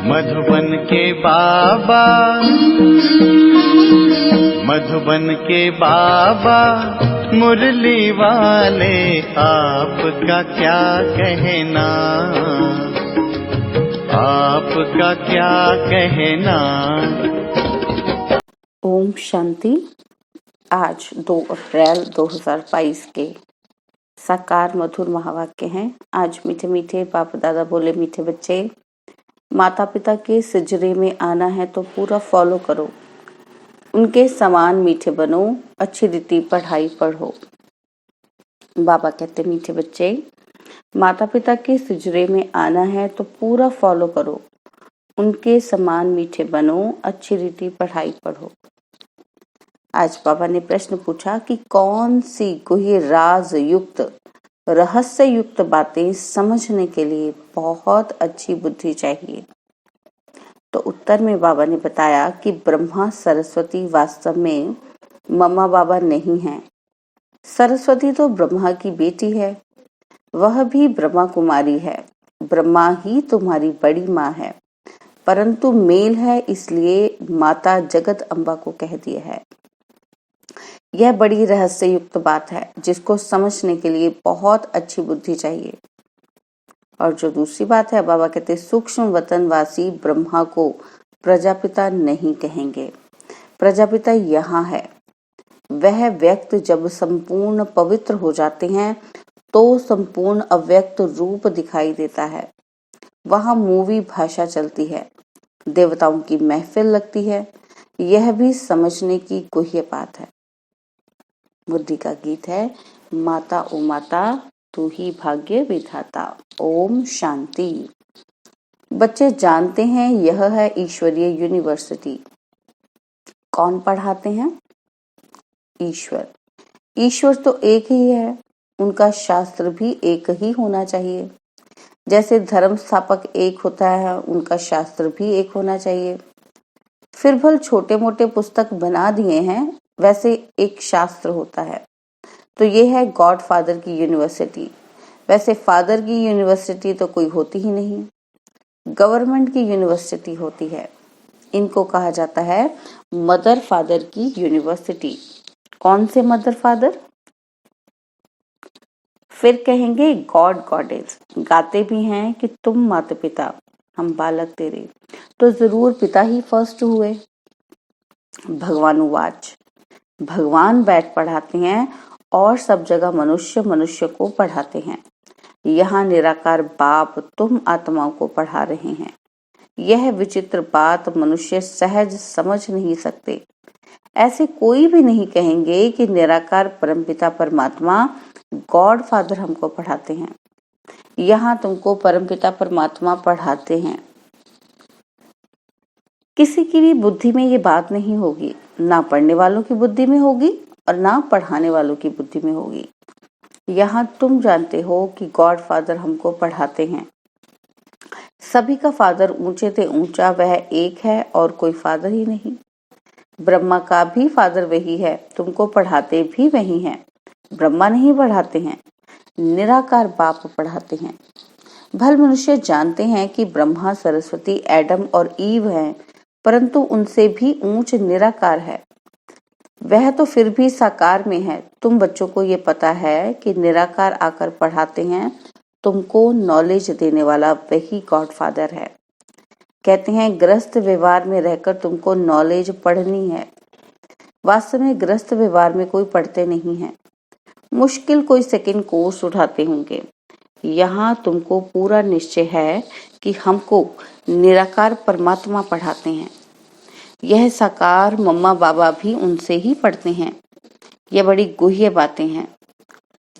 मधुबन के बाबा, मधुबन के बाबा मुरली वाले, आपका क्या कहना, आपका क्या कहना। ओम शांति। आज 2 अप्रैल 2022 के साकार मधुर महावाक्य हैं। आज मीठे मीठे बाप दादा बोले, मीठे बच्चे, माता पिता के सिजरे में आना है तो पूरा फॉलो करो, उनके समान मीठे बनो, अच्छी रीति पढ़ाई पढ़ो। बाबा कहते, मीठे बच्चे, माता पिता के सिजरे में आना है तो पूरा फॉलो करो, उनके समान मीठे बनो, अच्छी रीति पढ़ाई पढ़ो। आज बाबा ने प्रश्न पूछा कि कौन सी गुह्य राज युक्त रहस्य युक्त बातें समझने के लिए बहुत अच्छी बुद्धि चाहिए। तो उत्तर में बाबा ने बताया कि ब्रह्मा सरस्वती वास्तव में मम्मा बाबा नहीं हैं। सरस्वती तो ब्रह्मा की बेटी है, वह भी ब्रह्मा कुमारी है। ब्रह्मा ही तुम्हारी बड़ी माँ है, परंतु मेल है इसलिए माता जगत अम्बा को कह दिया है। यह बड़ी रहस्य युक्त बात है जिसको समझने के लिए बहुत अच्छी बुद्धि चाहिए। और जो दूसरी बात है, बाबा कहते, सूक्ष्म वतनवासी ब्रह्मा को प्रजापिता नहीं कहेंगे। प्रजापिता यहाँ है। वह व्यक्त जब संपूर्ण पवित्र हो जाते हैं तो संपूर्ण अव्यक्त रूप दिखाई देता है। वहाँ मूवी भाषा चलती है, देवताओं की महफिल लगती है। यह भी समझने की गुह्य बात है। बुद्धि का गीत है, माता ओ माता तू ही भाग्य विधाता। ओम शांति। बच्चे जानते हैं यह है ईश्वरीय यूनिवर्सिटी। कौन पढ़ाते हैं? ईश्वर। ईश्वर तो एक ही है, उनका शास्त्र भी एक ही होना चाहिए। जैसे धर्म स्थापक एक होता है, उनका शास्त्र भी एक होना चाहिए। फिर भल छोटे मोटे पुस्तक बना दिए हैं, वैसे एक शास्त्र होता है। तो ये है गॉड फादर की यूनिवर्सिटी। वैसे फादर की यूनिवर्सिटी तो कोई होती ही नहीं, गवर्नमेंट की यूनिवर्सिटी होती है। इनको कहा जाता है मदर फादर की यूनिवर्सिटी। कौन से मदर फादर? फिर कहेंगे गॉड गॉडेस। गाते भी हैं कि तुम माता पिता, हम बालक तेरे, तो जरूर पिता ही फर्स्ट हुए। भगवानुवाच। भगवान बैठ पढ़ाते हैं और सब जगह मनुष्य मनुष्य को पढ़ाते हैं। यहाँ निराकार बाप तुम आत्माओं को पढ़ा रहे हैं। यह विचित्र बात मनुष्य सहज समझ नहीं सकते। ऐसे कोई भी नहीं कहेंगे कि निराकार परमपिता परमात्मा गॉड फादर हमको पढ़ाते हैं। यहाँ तुमको परमपिता परमात्मा पढ़ाते हैं। किसी की भी बुद्धि में ये बात नहीं होगी, ना पढ़ने वालों की बुद्धि में होगी और ना पढ़ाने वालों की बुद्धि में होगी। यहाँ तुम जानते हो कि गॉड फादर हमको पढ़ाते हैं। सभी का फादर ऊंचे से ऊंचा वह एक है और कोई फादर ही नहीं। ब्रह्मा का भी फादर वही है, तुमको पढ़ाते भी वही हैं। ब्रह्मा नहीं पढ़ाते हैं, निराकार बाप पढ़ाते हैं। भल मनुष्य जानते हैं कि ब्रह्मा सरस्वती एडम और ईव हैं, परंतु उनसे भी ऊंच निराकार है। वह तो फिर भी साकार में है। तुम बच्चों को ये पता है कि निराकार आकर पढ़ाते हैं, तुमको नॉलेज देने वाला वही गॉड फादर है। कहते हैं गृहस्थ व्यवहार में रहकर तुमको नॉलेज पढ़नी है। वास्तव में गृहस्थ व्यवहार में कोई पढ़ते नहीं है, मुश्किल कोई सेकंड कोर्स उठाते होंगे। यहाँ तुमको पूरा निश्चय है कि हमको निराकार परमात्मा पढ़ाते हैं। यह साकार मम्मा बाबा भी उनसे ही पढ़ते हैं। यह बड़ी गुह्य बातें हैं।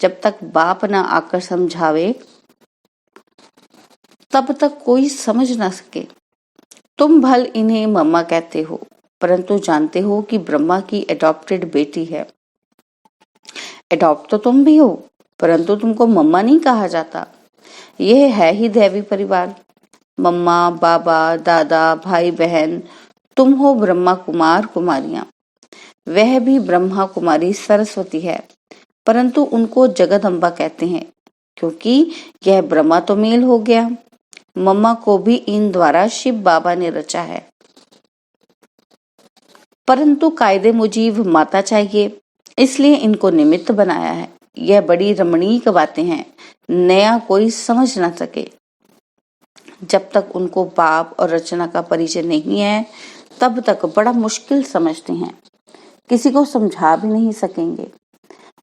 जब तक बाप ना आकर समझावे तब तक कोई समझ ना सके। तुम भल इन्हें मम्मा कहते हो, परंतु जानते हो कि ब्रह्मा की एडॉप्टेड बेटी है। एडॉप्ट तो तुम भी हो, परंतु तुमको मम्मा नहीं कहा जाता। यह है ही दैवी परिवार। मम्मा बाबा दादा भाई बहन, तुम हो ब्रह्मा कुमार कुमारियां। वह भी ब्रह्मा कुमारी सरस्वती है, परंतु उनको जगदम्बा कहते हैं, क्योंकि यह ब्रह्मा तो मेल हो गया। मम्मा को भी इन द्वारा शिव बाबा ने रचा है, परंतु कायदे मुजीब माता चाहिए, इसलिए इनको निमित्त बनाया है। यह बड़ी रमणीक बातें हैं, नया कोई समझ ना सके। जब तक उनको बाप और रचना का परिचय नहीं है, तब तक बड़ा मुश्किल समझते हैं, किसी को समझा भी नहीं सकेंगे।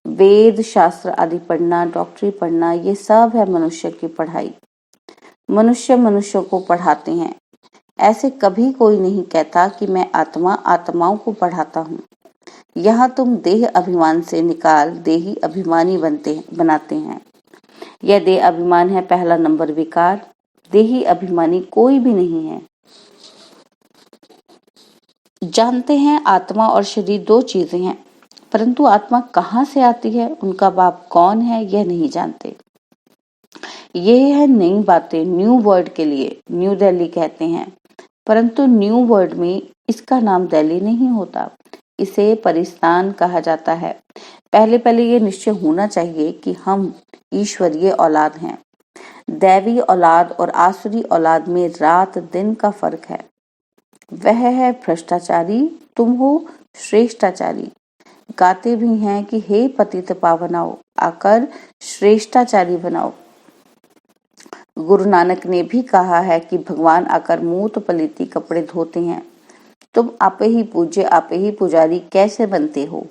वेद शास्त्र आदि पढ़ना, डॉक्टरी पढ़ना, ये सब है मनुष्य की पढ़ाई। मनुष्य मनुष्य को पढ़ाते हैं। ऐसे कभी कोई नहीं कहता कि मैं आत्मा आत्माओं को पढ़ाता हूँ। यहाँ तुम देह अभिमान से निकाल देही अभिमानी बनाते हैं। यह देह अभिमान है पहला नंबर विकार। देही अभिमानी कोई भी नहीं है। जानते हैं आत्मा और शरीर दो चीजें हैं, परंतु आत्मा कहाँ से आती है, उनका बाप कौन है, यह नहीं जानते। ये है नई बातें। न्यू वर्ड के लिए न्यू दिल्ली कहते हैं, परंतु न्यू वर्ड में इसका नाम दिल्ली नहीं होता, इसे परिस्तान कहा जाता है। पहले ये निश्चय होना चाहिए कि हम ईश्वरीय औलाद हैं। दैवी औलाद और आसुरी औलाद में रात दिन का फर्क है। वह है भ्रष्टाचारी, तुम हो श्रेष्ठाचारी। गाते भी हैं कि हे पतित पावनाओ, आकर श्रेष्ठाचारी बनाओ। गुरु नानक ने भी कहा है कि भगवान आकर मूत पलीती कपड़े धोते हैं। तुम आपे ही पूज्य आपे ही पुजारी कैसे बनते हो।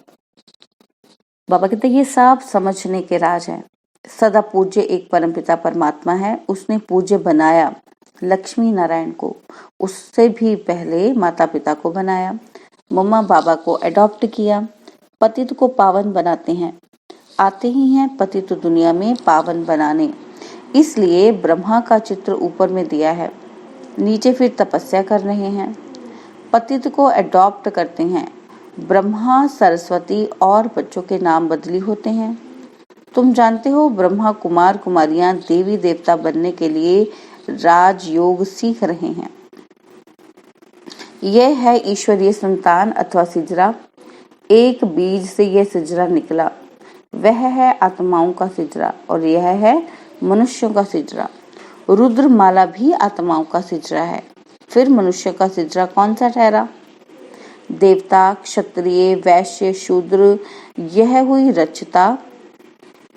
बाबा कहते ये सब समझने के राज है। सदा पूज्य एक परमपिता परमात्मा है। उसने पूज्य बनाया लक्ष्मी नारायण को, उससे भी पहले माता पिता को बनाया, मम्मा बाबा को अडॉप्ट किया। पतित को पावन बनाते हैं, आते ही हैं पतित दुनिया में पावन बनाने। इसलिए ब्रह्मा का चित्र ऊपर में दिया है, नीचे फिर तपस्या कर रहे हैं। पतित को अडॉप्ट करते हैं। ब्रह्मा सरस्वती और बच्चों के नाम बदली होते हैं। तुम जानते हो ब्रह्मा कुमार कुमारियां देवी देवता बनने के लिए राजयोग सीख रहे हैं। यह है ईश्वरीय संतान अथवा सिजरा। एक बीज से यह सिजरा निकला, वह है आत्माओं का सिजरा, और यह है मनुष्यों का सिजरा। रुद्रमाला भी आत्माओं का सिजरा है। फिर मनुष्य का सिजरा कौन सा ठहरा? देवता, क्षत्रिय, वैश्य, शूद्र, यह हुई रचता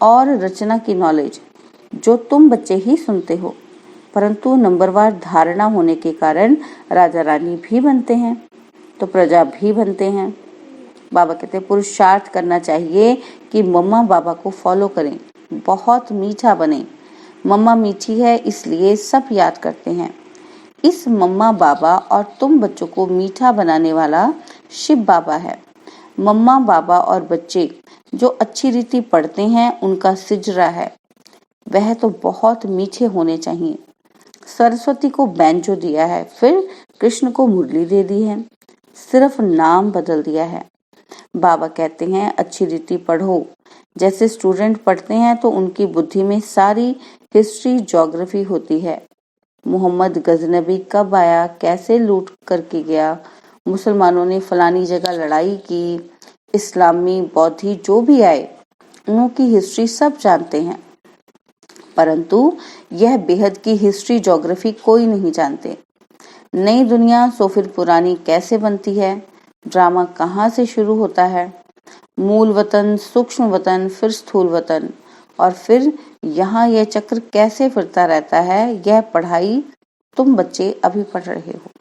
और रचना की नॉलेज, जो तुम बच्चे ही सुनते हो। परंतु नंबरवार धारणा होने के कारण राजा रानी भी बनते हैं, तो प्रजा भी बनते हैं। बाबा कहते हैं पुरुषार्थ करना चाहिए कि मम्मा बाबा को फॉलो करें, बहुत मीठा बने। मम्मा मीठी है इसलिए सब याद करते हैं। इस मम्मा बाबा और तुम बच्चों को मीठा बनाने वाला शिव बाबा है। मम्मा बाबा और बच्चे जो अच्छी रीति पढ़ते हैं उनका सिजरा है, वह तो बहुत मीठे होने चाहिए। सरस्वती को बैंजो दिया है, फिर कृष्ण को मुरली दे दी है, सिर्फ नाम बदल दिया है। बाबा कहते हैं अच्छी रीति पढ़ो। जैसे स्टूडेंट पढ़ते हैं तो उनकी बुद्धि में सारी हिस्ट्री ज्योग्राफी होती है। मोहम्मद गजनबी कब आया, कैसे लूट करके गया, मुसलमानों ने फलानी जगह लड़ाई की, इस्लामी बौद्धी जो भी आए उनकी हिस्ट्री सब जानते हैं। परंतु यह बेहद की हिस्ट्री ज्योग्राफी कोई नहीं जानते। नई दुनिया सो फिर पुरानी कैसे बनती है, ड्रामा कहाँ से शुरू होता है, मूल वतन, सूक्ष्म वतन, फिर स्थूल वतन, और फिर यहाँ यह चक्र कैसे फिरता रहता है, यह पढ़ाई तुम बच्चे अभी पढ़ रहे हो।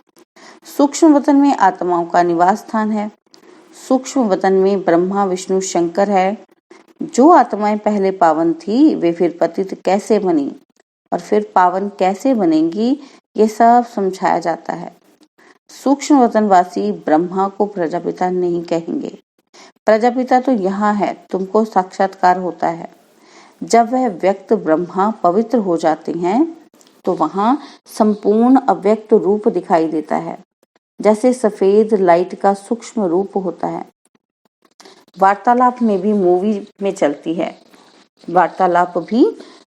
सूक्ष्म वतन में आत्माओं का निवास स्थान है। सूक्ष्म वतन में ब्रह्मा विष्णु शंकर है। जो आत्माएं पहले पावन थी वे फिर पतित कैसे बनी और फिर पावन कैसे बनेंगी, ये सब समझाया जाता है। सूक्ष्म वतनवासी ब्रह्मा को प्रजापिता नहीं कहेंगे। प्रजापिता तो यहाँ है, तुमको साक्षात्कार होता है। जब वह व्यक्त ब्रह्मा पवित्र हो जाते हैं तो वहाँ संपूर्ण अव्यक्त रूप दिखाई देता है, जैसे सफेद लाइट का सूक्ष्म रूप होता है। वार्तालाप में भी मूवी में चलती है, वार्तालाप भी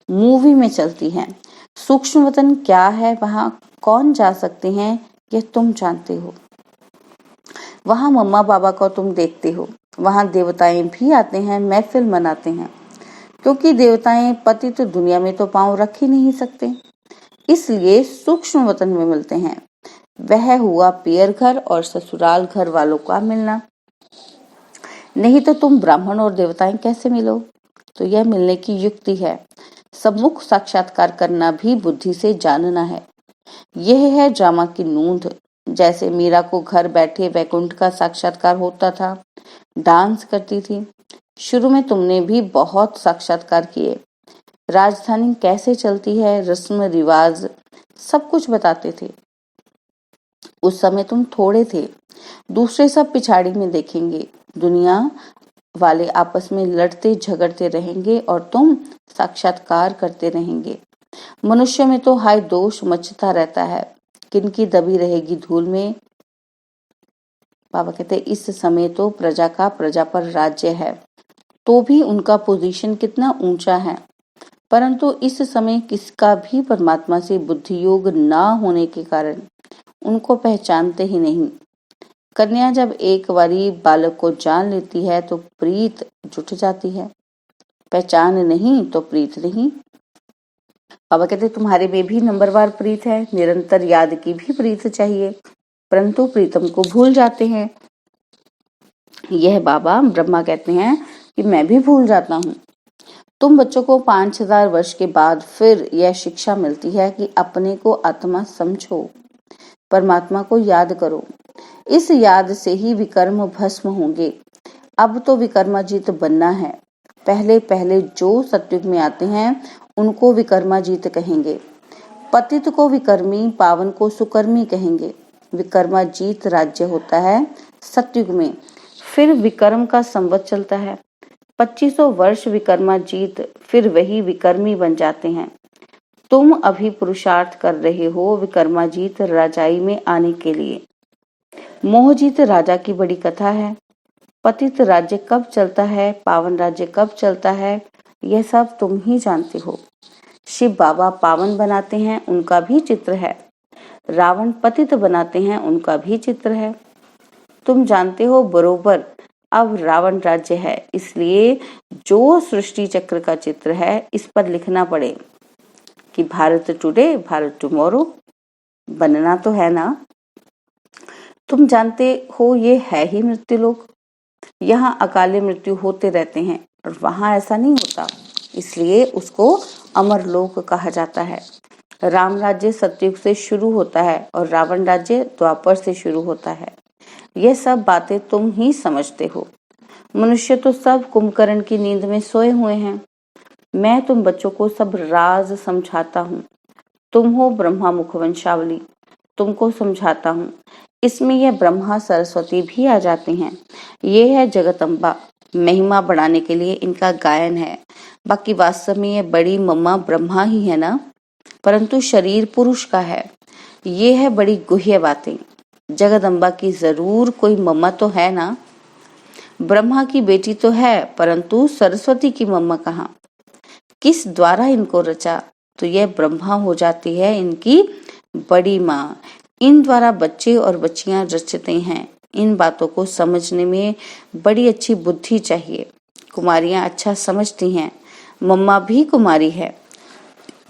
मूवी में चलती है। सूक्ष्म वतन क्या है, वहाँ कौन जा सकते हैं, यह तुम जानते हो। वहाँ मम्मा बाबा को तुम देखते हो। वहाँ देवताएं भी आते हैं, महफिल मनाते हैं, क्योंकि देवताएं पतित दुनिया में तो पांव रख ही नहीं सकते। इसलिए सूक्ष्म वतन में मिलते हैं। वह हुआ पियर घर और ससुराल घर वालों का मिलना। नहीं तो तुम ब्राह्मण और देवताएं कैसे मिलो? तो यह मिलने की युक्ति है। सम्मुख साक्षात्कार करना भी बुद्धि से जानना है। यह है ड्रामा की नूंद। जैसे मीरा को घर बैठे वैकुंठ का साक्षात्कार होता था, डांस करती थी। शुरू में तुमने भी बहुत साक्षात्कार किए। राजधानी कैसे चलती है, रस्म रिवाज सब कुछ बताते थे। उस समय तुम थोड़े थे, दूसरे सब पिछाड़ी में देखेंगे। दुनिया वाले आपस में लड़ते झगड़ते रहेंगे और तुम साक्षात्कार करते रहेंगे। मनुष्य में तो हाय दोष मचता रहता है, किनकी दबी रहेगी धूल में। बाबा कहते इस समय तो प्रजा का प्रजा पर राज्य है, तो भी उनका पोजीशन कितना ऊंचा है। परंतु इस समय किसका भी परमात्मा से बुद्धि योग ना होने के कारण उनको पहचानते ही नहीं। कन्या जब एक बारी बालक को जान लेती है तो प्रीत जुट जाती है, पहचान नहीं तो प्रीत नहीं। बाबा कहते तुम्हारे में भी नंबरवार प्रीत है, निरंतर याद की भी प्रीत चाहिए, परंतु प्रीतम को भूल जाते हैं। यह बाबा ब्रह्मा कहते हैं कि मैं भी भूल जाता हूँ। तुम बच्चों को 5000 वर्ष के बाद फिर यह शिक्षा मिलती है कि अपने को आत्मा समझो, परमात्मा को याद करो। इस याद से ही विकर्म भस्म होंगे। अब तो विकर्माजीत बनना है। पहले पहले जो सतयुग में आते हैं उनको विकर्माजीत कहेंगे। पतित को विकर्मी, पावन को सुकर्मी कहेंगे। विकर्माजीत राज्य होता है सतयुग में, फिर विकर्म का संवत चलता है। 2500 वर्ष विकर्माजीत, फिर वही विकर्मी बन जाते हैं। तुम अभी पुरुषार्थ कर रहे हो विकर्माजीत राजाई में आने के लिए। मोहजीत राजा की बड़ी कथा है। पतित राज्य कब चलता है, पावन राज्य कब चलता है, यह सब तुम ही जानते हो। शिव बाबा पावन बनाते हैं, उनका भी चित्र है। रावण पतित बनाते हैं, उनका भी चित्र है। तुम जानते हो बरोबर अब रावण राज्य है, इसलिए जो सृष्टि चक्र का चित्र है इस पर लिखना पड़े कि भारत टुडे भारत टुमारो बनना तो है ना। तुम जानते हो ये है ही मृत्युलोक। यहाँ अकाले मृत्यु होते रहते हैं और वहां ऐसा नहीं होता, इसलिए उसको अमरलोक कहा जाता है। राम राज्य सतयुग से शुरू होता है और रावण राज्य द्वापर से शुरू होता है। यह सब बातें तुम ही समझते हो। मनुष्य तो सब कुंभकर्ण की नींद में सोए हुए हैं। मैं तुम बच्चों को सब राज समझाता हूँ। तुम हो ब्रह्मा मुखवंशावली, तुमको समझाता हूँ। इसमें यह ब्रह्मा सरस्वती भी आ जाते हैं। ये है जगदम्बा, महिमा बढ़ाने के लिए इनका गायन है। बाकी वास्तव में ये बड़ी मम्मा ब्रह्मा ही है ना, परंतु शरीर पुरुष का है। ये है बड़ी गुह्य बातें। जगदम्बा की जरूर कोई मम्मा तो है ना। ब्रह्मा की बेटी तो है, परंतु सरस्वती की मम्मा कहाँ? किस द्वारा इनको रचा? तो यह ब्रह्मा हो जाती है इनकी बड़ी माँ। इन द्वारा बच्चे और बच्चियां रचते हैं। इन बातों को समझने में बड़ी अच्छी बुद्धि चाहिए। कुमारियां अच्छा समझती हैं, मम्मा भी कुमारी है।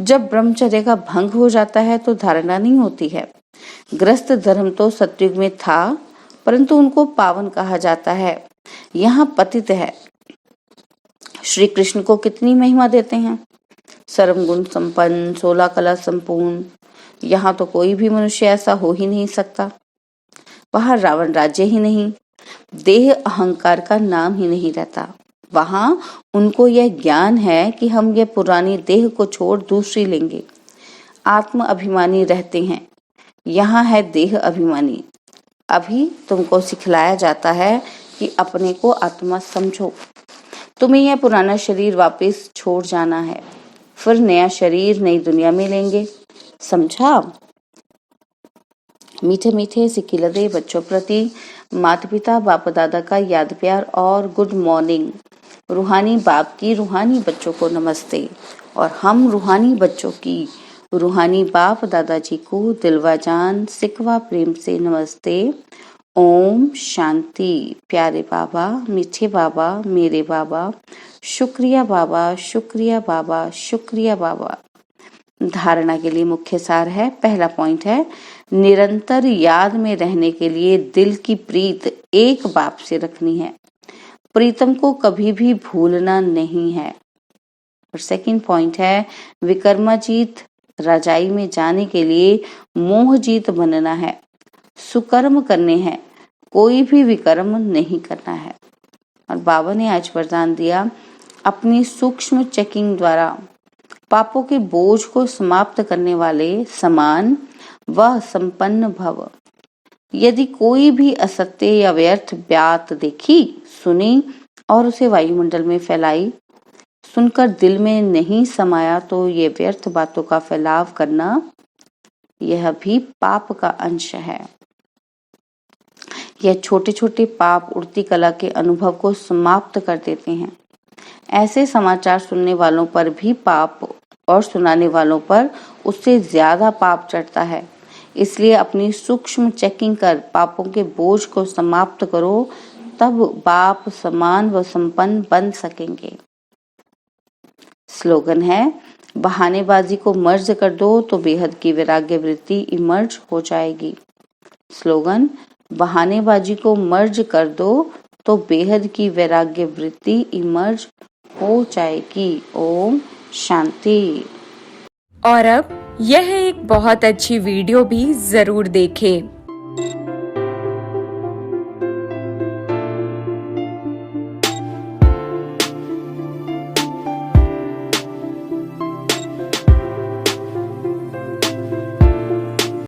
जब ब्रह्मचर्य का भंग हो जाता है तो धारणा नहीं होती है। गृहस्थ धर्म तो सतयुग में था, परंतु उनको पावन कहा जाता है। यहाँ पतित है। श्री कृष्ण को कितनी महिमा देते हैं, सर्वगुण संपन्न, 16 कला संपूर्ण। यहाँ तो कोई भी मनुष्य ऐसा हो ही नहीं सकता। वहां रावण राज्य ही नहीं, देह अहंकार का नाम ही नहीं रहता। वहां उनको यह ज्ञान है कि हम ये पुरानी देह को छोड़ दूसरी लेंगे। आत्म अभिमानी रहते हैं। यहाँ है देह अभिमानी। अभी तुमको सिखलाया जाता है कि अपने को आत्मा समझो। तुम्हें यह पुराना शरीर वापस छोड़ जाना है, फिर नया शरीर नई दुनिया में लेंगे। समझा? मीठे मीठे सिकिलदे बच्चों प्रति माता पिता बाप दादा का याद प्यार और गुड मॉर्निंग। रूहानी बाप की रूहानी बच्चों को नमस्ते, और हम रूहानी बच्चों की रूहानी बाप दादाजी को दिलवा जान सिकवा प्रेम से नमस्ते। ओम शांति। प्यारे बाबा, मीठे बाबा, मेरे बाबा, शुक्रिया बाबा, शुक्रिया बाबा, शुक्रिया बाबा। धारणा के लिए मुख्य सार है। पहला पॉइंट है, निरंतर याद में रहने के लिए दिल की प्रीत एक बाप से रखनी है, प्रीतम को कभी भी भूलना नहीं है। और सेकंड पॉइंट है, विकर्माजीत रजाई में जाने के लिए मोहजीत बनना है, सुकर्म करने हैं, कोई भी विकर्म नहीं करना है। और बाबा ने आज वरदान दिया, अपनी सूक्ष्म चेकिंग द्वारा पापों के बोझ को समाप्त करने वाले समान व संपन्न भव। यदि कोई भी असत्य या व्यर्थ बात देखी, सुनी और उसे वायुमंडल में फैलाई, सुनकर दिल में नहीं समाया, तो ये व्यर्थ बातों का फैलाव करना यह भी पाप का अंश है। यह छोटे छोटे पाप उड़ती कला के अनुभव को समाप्त कर देते हैं। ऐसे समाचार सुनने वालों पर भी पाप और सुनाने वालों पर उससे ज्यादा पाप चढ़ता है। इसलिए अपनी सूक्ष्म चेकिंग कर पापों के बोझ को समाप्त करो, तब बाप समान व संपन्न बन सकेंगे। स्लोगन है, बहानेबाजी को मर्ज कर दो तो बेहद की वैराग्य वृत्ति इमर्ज हो जाएगी। स्लोगन, बहानेबाजी को मर्ज कर दो तो बेहद की वैराग्य वृत्ति इमर्ज हो जाएगी। ओम शांति। और अब यह एक बहुत अच्छी वीडियो भी जरूर देखें।